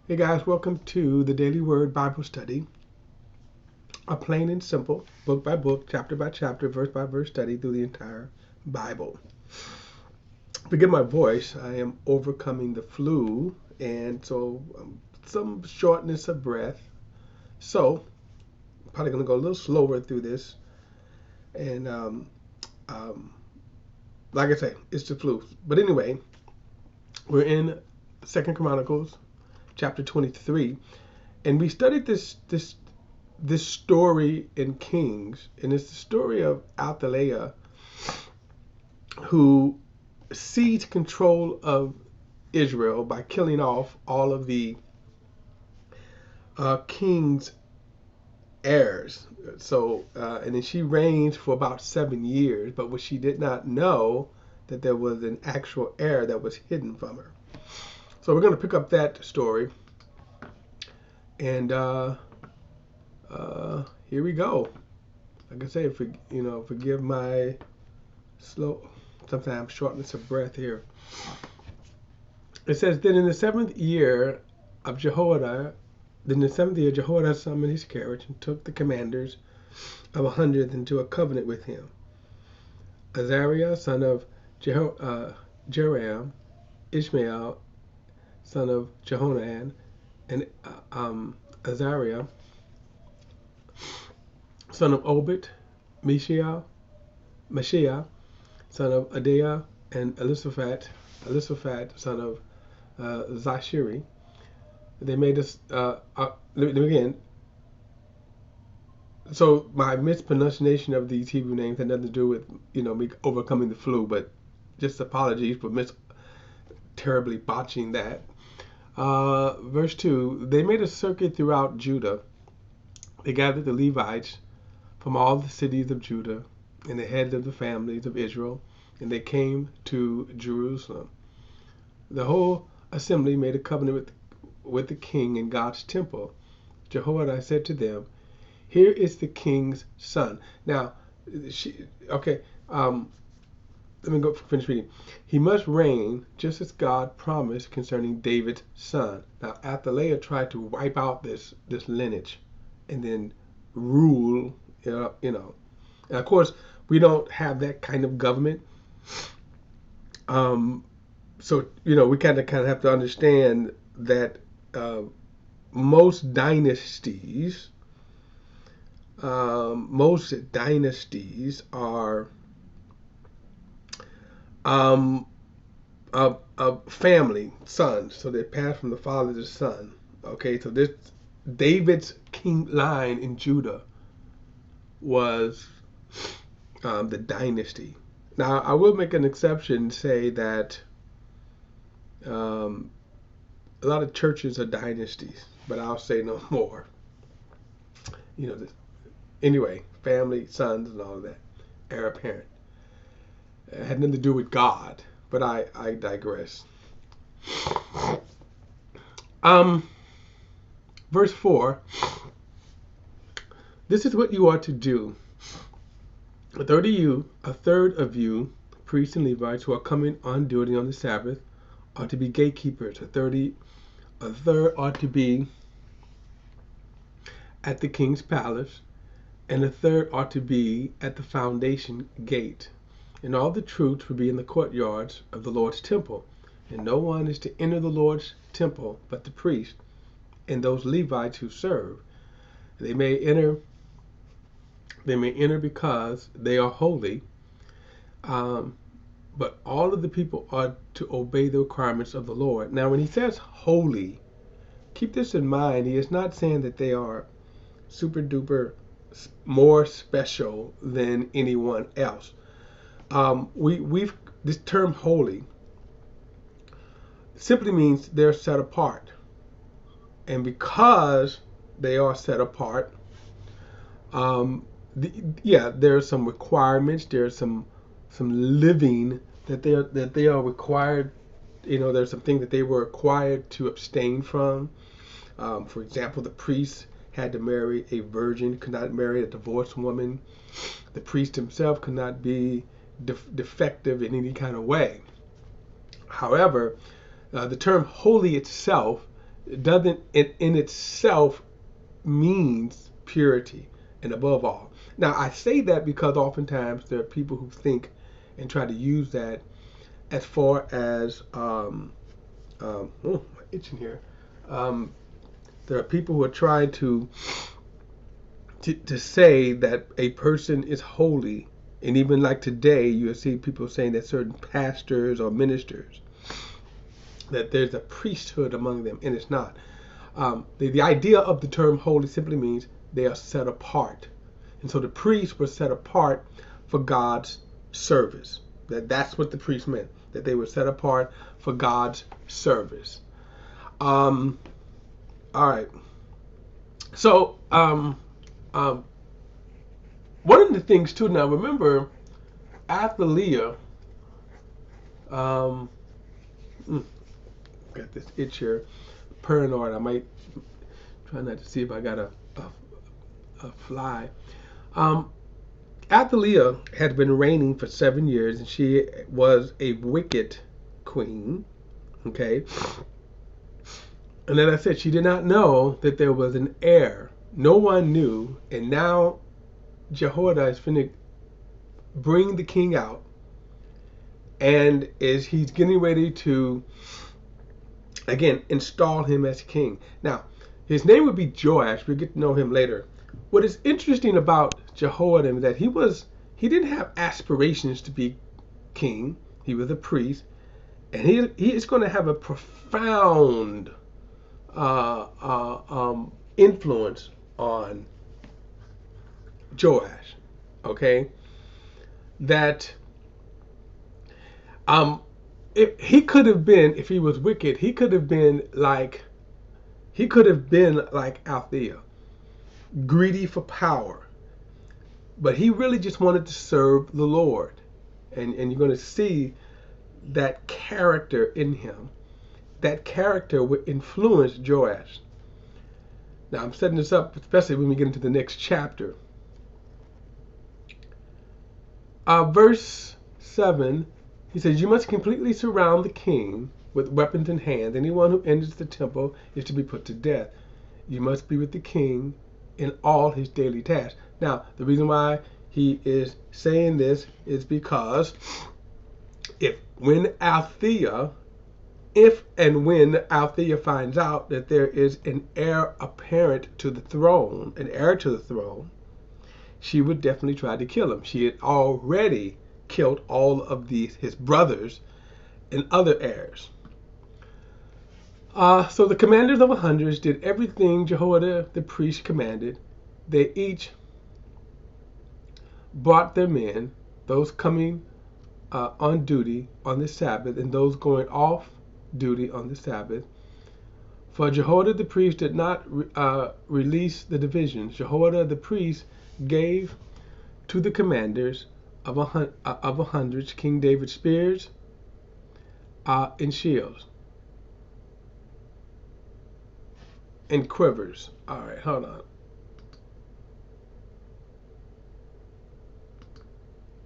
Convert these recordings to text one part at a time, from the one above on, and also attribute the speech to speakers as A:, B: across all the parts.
A: Hey guys, welcome to the Daily Word Bible Study, a plain and simple, book by book, chapter by chapter, verse by verse study through the entire Bible. Forgive my voice, I am overcoming the flu, and so some shortness of breath. So, probably going to go a little slower through this. And um, like I say, it's the flu. But anyway, we're in Second Chronicles, chapter 23, and we studied this story in Kings, and it's the story of Athaliah, who seized control of Israel by killing off all of the king's heirs. So, and then she reigned for about 7 years, but what she did not know that there was an actual heir that was hidden from her. So we're going to pick up that story, and here we go. Like I say, forgive my slow, sometimes shortness of breath here. It says, then in the seventh year of Jehoiada, Jehoiada summoned his carriage and took the commanders of 100 into a covenant with him. Azariah, son of Jeram, Ishmael, son of Jehonan, and Azariah, son of Obed, Mishiah, son of Adaiah, and Elisaphat, son of Zashiri. They made us. Let me begin. So my mispronunciation of these Hebrew names had nothing to do with me overcoming the flu, but just apologies for terribly botching that. Verse 2: They made a circuit throughout Judah. They gathered the Levites from all the cities of Judah and the heads of the families of Israel, and they came to Jerusalem. The whole assembly made a covenant with the king in God's temple. Jehoiada said to them, "Here is the king's son." Now, let me go finish reading. "He must reign just as God promised concerning David's son." Now, Athaliah tried to wipe out this lineage and then rule, And of course, we don't have that kind of government. So we kind of have to understand that most dynasties are of family sons, so they pass from the father to the son. Okay, so this David's king line in Judah was the dynasty. Now, I will make an exception and say that a lot of churches are dynasties, but I'll say no more. Anyway, family, sons, and all of that, heir apparent. It had nothing to do with God, but I digress. Verse 4, this is what you are to do. A third of you, priests and Levites who are coming on duty on the Sabbath, are to be gatekeepers. A third are to be at the king's palace, and a third are to be at the foundation gate. And all the troops will be in the courtyards of the Lord's temple. And no one is to enter the Lord's temple but the priest and those Levites who serve. They may enter because they are holy, but all of the people are to obey the requirements of the Lord. Now, when he says holy, keep this in mind. He is not saying that they are super duper more special than anyone else. This term holy simply means they're set apart, and because they are set apart, there are some requirements. There's some living that they are required. There's some things that they were required to abstain from. For example, the priest had to marry a virgin, could not marry a divorced woman. The priest himself could not be defective in any kind of way. However, the term holy itself doesn't in itself means purity and above all. Now I say that because oftentimes there are people who think and try to use that as far as oh, my itching here. There are people who are trying to say that a person is holy, and even like today, you'll see people saying that certain pastors or ministers, that there's a priesthood among them, and it's not. The idea of the term holy simply means they are set apart, and so the priests were set apart for God's service. That's what the priests meant, that they were set apart for God's service. All right. So one of the things too. Now remember, Athaliah. Got this itch here, paranoid. I might try not to see if I got a fly. Athaliah had been reigning for 7 years, and she was a wicked queen. Okay. And then I said she did not know that there was an heir. No one knew, and now Jehoiada is finna bring the king out, and he's getting ready to again install him as king. Now, his name would be Joash. We'll get to know him later. What is interesting about Jehoiada is that he didn't have aspirations to be king. He was a priest, and he is going to have a profound influence on Joash. Okay, that if he could have been, if he was wicked, he could have been like Athaliah, greedy for power, but he really just wanted to serve the Lord, and you're going to see that character in him. That character would influence Joash. Now I'm setting this up, especially when we get into the next chapter. Verse 7, he says, "You must completely surround the king with weapons in hand. Anyone who enters the temple is to be put to death. You must be with the king in all his daily tasks." Now, the reason why he is saying this is because if and when Athaliah finds out that there is an heir apparent to the throne, an heir to the throne, she would definitely try to kill him. She had already killed all of his brothers and other heirs. So the commanders of 100s did everything Jehoiada the priest commanded. They each brought their men, those coming on duty on the Sabbath and those going off duty on the Sabbath. For Jehoiada the priest did not release the divisions. Jehoiada the priest gave to the commanders of 100s King David's spears and shields and quivers. All right, hold on.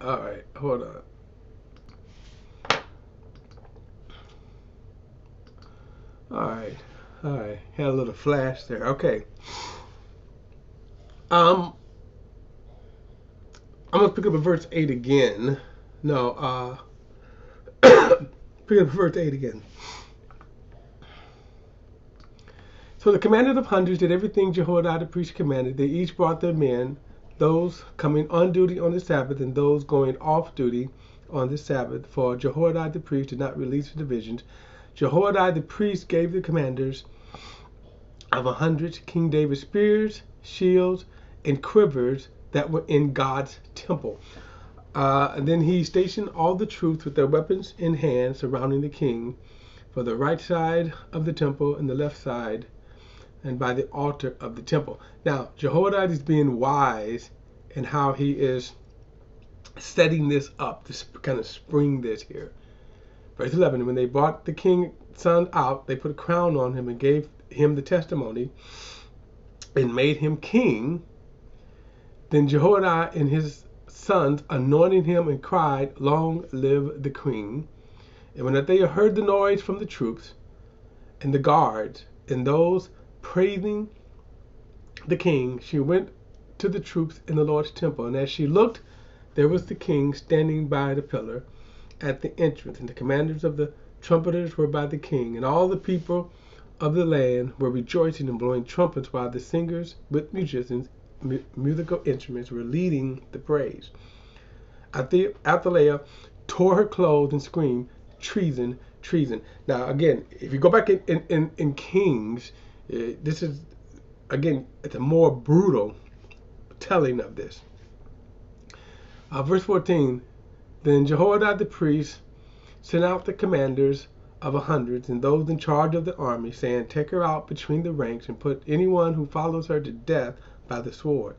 A: All right, hold on. All right. Had a little flash there. Okay. I'm gonna pick up at verse 8 again. No, pick up verse 8 again. So the commanders of 100s did everything Jehoiada the priest commanded. They each brought their men, those coming on duty on the Sabbath and those going off duty on the Sabbath. For Jehoiada the priest did not release the divisions. Jehoiada the priest gave the commanders of 100s King David's spears, shields, and quivers that were in God's temple. And then he stationed all the troops with their weapons in hand surrounding the king for the right side of the temple and the left side and by the altar of the temple. Now, Jehoiada is being wise in how he is setting this up to kind of spring this here. Verse 11, when they brought the king's son out, they put a crown on him and gave him the testimony and made him king. Then Jehoiada and his sons anointed him and cried, "Long live the king." And when they heard the noise from the troops and the guards and those praising the king, she went to the troops in the Lord's temple. And as she looked, there was the king standing by the pillar at the entrance, and the commanders of the trumpeters were by the king, and all the people of the land were rejoicing and blowing trumpets, while the singers with musicians, musical instruments, were leading the praise. Athaliah tore her clothes and screamed, "Treason, treason." Now, again, if you go back in Kings, this is, again, it's a more brutal telling of this. Verse 14, then Jehoiada the priest sent out the commanders of 100s and those in charge of the army, saying, "Take her out between the ranks and put anyone who follows her to death by the sword."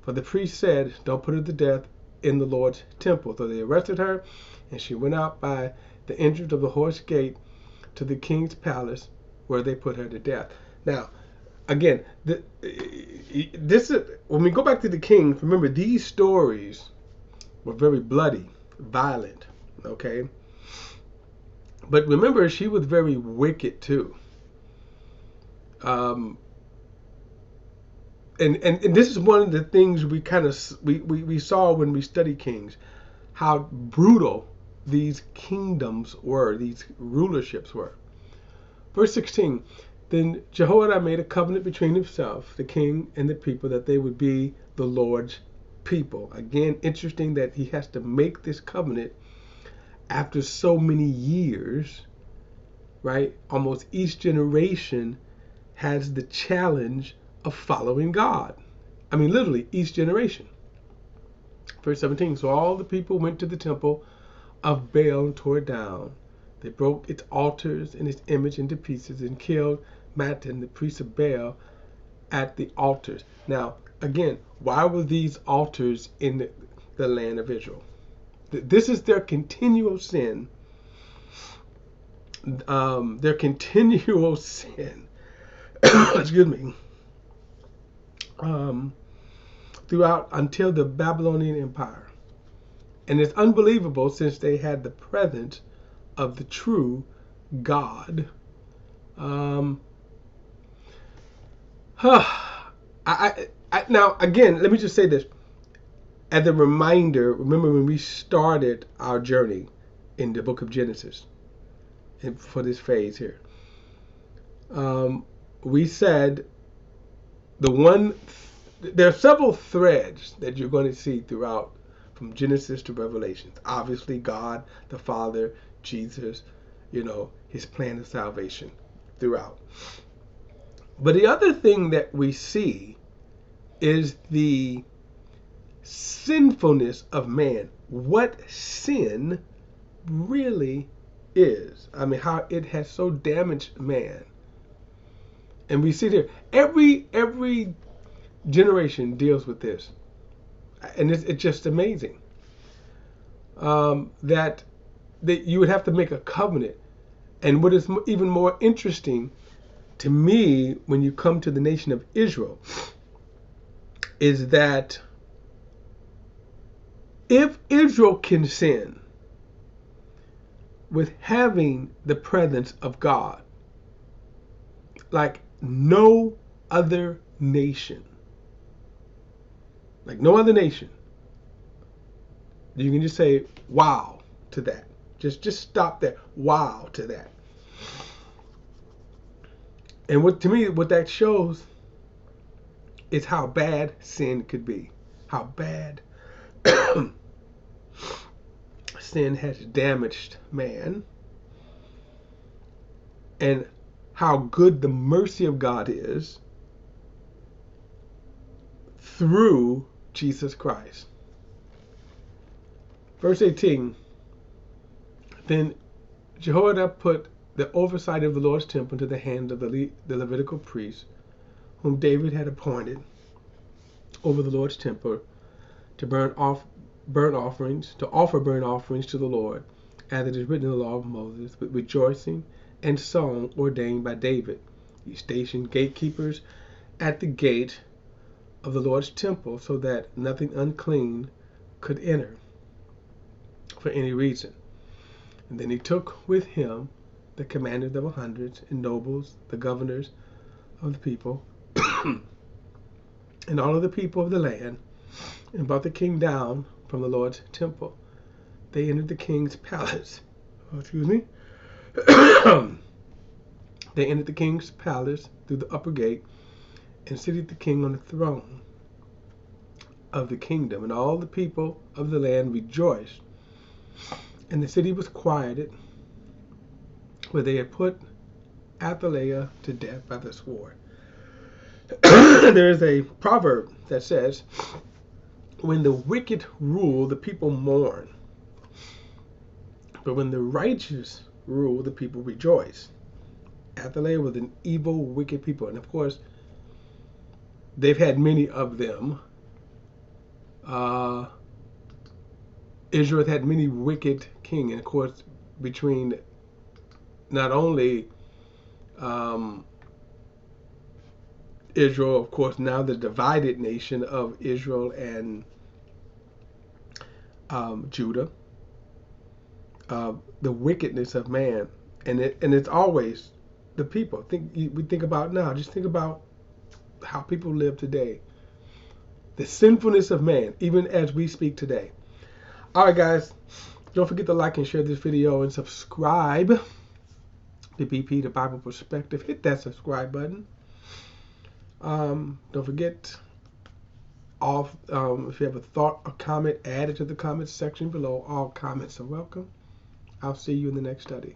A: For the priest said, "Don't put her to death in the Lord's temple." So they arrested her, and she went out by the entrance of the horse gate to the king's palace, where they put her to death. Now, again, this is, when we go back to the kings, remember, these stories were very bloody, violent, okay? But remember, she was very wicked too. And this is one of the things we kind of we saw when we studied Kings, how brutal these kingdoms were, these rulerships were. Verse 16, then Jehoiada made a covenant between himself, the king, and the people, that they would be the Lord's people. Again, interesting that he has to make this covenant after so many years, right? Almost each generation has the challenge of following God. I mean, literally, each generation. Verse 17, so all the people went to the temple of Baal and tore it down. They broke its altars and its image into pieces and killed Mattan, the priest of Baal, at the altars. Now, again, why were these altars in the land of Israel? This is their continual sin. Their continual sin. Excuse me. Throughout until the Babylonian Empire. And it's unbelievable, since they had the presence of the true God. Now, again, let me just say this. As a reminder, remember when we started our journey in the book of Genesis, and for this phase here, we said there are several threads that you're going to see throughout, from Genesis to Revelations. Obviously, God, the Father, Jesus, his plan of salvation throughout. But the other thing that we see is the sinfulness of man. What sin really is. I mean, how it has so damaged man. And we see there, every generation deals with this. And it's just amazing that you would have to make a covenant. And what is even more interesting to me when you come to the nation of Israel is that if Israel can sin with having the presence of God like no other nation, you can just say wow to that. Just stop there. Wow to that. And what that shows is how bad sin could be. How bad sin has damaged man. And how good the mercy of God is through Jesus Christ. Verse 18, then Jehoiada put the oversight of the Lord's temple into the hand of the Levitical priests, whom David had appointed over the Lord's temple, to offer burnt offerings to the Lord, as it is written in the law of Moses, with rejoicing and song ordained by David. He stationed gatekeepers at the gate of the Lord's temple, so that nothing unclean could enter for any reason. And then he took with him the commanders of 100s, and nobles, the governors of the people, and all of the people of the land, and brought the king down from the Lord's temple. They entered the king's palace. Excuse me. They entered the king's palace through the upper gate and seated the king on the throne of the kingdom. And all the people of the land rejoiced. And the city was quieted, where they had put Athaliah to death by the sword. There is a proverb that says, when the wicked rule, the people mourn. But when the righteous rule, the people rejoice. Athaliah was an evil, wicked people. And of course, they've had many of them. Israel had many wicked kings. And of course, between not only Israel, of course, now the divided nation of Israel and Judah, the wickedness of man, and it's always the people. We think about now. Just think about how people live today. The sinfulness of man, even as we speak today. All right, guys, don't forget to like and share this video and subscribe to BP, the Bible Perspective. Hit that subscribe button. Don't forget, if you have a thought or comment, add it to the comments section below. All comments are welcome. I'll see you in the next study.